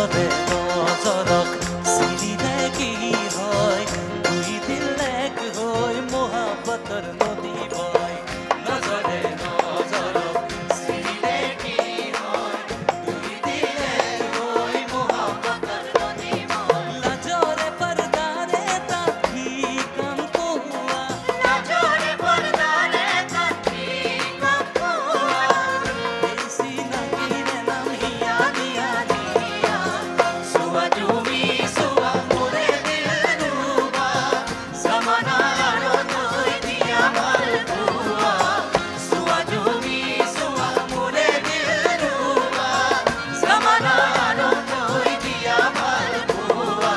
নজরে নজরক সিরিলে কি হয় দুই দিল এক হয় মোহাব্বতর নদী বয় নজরে নজরক সিরিলে কি হয় দুই দিল এক হয় মোহাব্বতর নদী বয় লাজরে পরদারে তাকি কম কোয়া লাজরে পরদারে তাকি কম কোয়া দেশি নাকিরে নাম হিয়া দিয়া দিয়া সুয়া জুমি সুয়া মোরে দিল রুবা জামানা আরো তুই দিয়া মালপুয়া সুয়া জুমি সুয়া মোরে দিল রুবা জামানা আরো তুই দিয়া মালপুয়া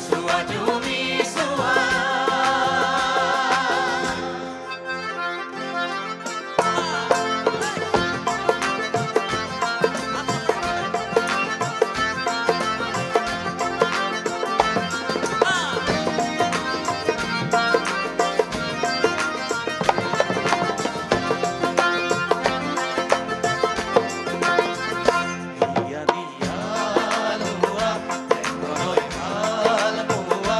সুয়া জুমি সুয়া দিয়া দিয়া লুয়া নয় ভাল বুয়া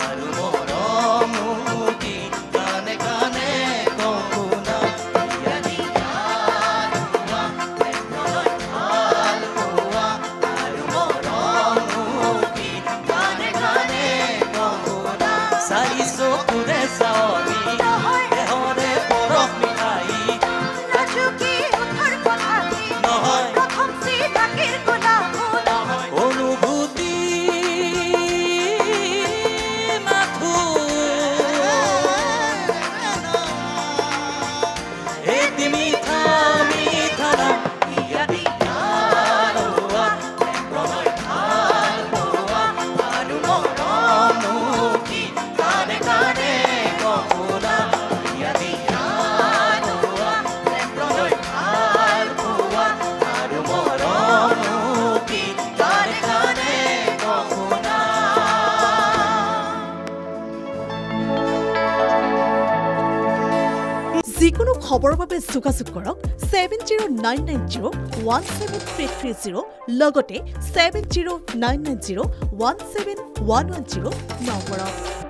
আর মরম মুকি কানে কানে কোনা দিয়া দিয়া লুয়া নয় ভাল বুয়া আর মরম মুকি কানে কানে কোনা সারি চকুৰে চাৱনি দেহৰে পৰশ মিঠাই আজুকি উঠাৰ কথাটি নহয় প্ৰথম চিনাকিৰ গোলামুল অনুভূতি মাথো এটি মিঠা মিঠা নাম ইয়া দিয়া লোৱা প্ৰণয় ভাল পোৱা আৰু মৰম মুকি কানে কানে কপোলা ইয়া দিয়া লোৱা প্ৰণয় ভাল পোৱা আৰু মৰম মুকি কানে কানে কপোলা যিকোনো খবৰৰ বাবে যোগাযোগ কৰক 7099017330 লগতে 7099017110 নম্বৰত।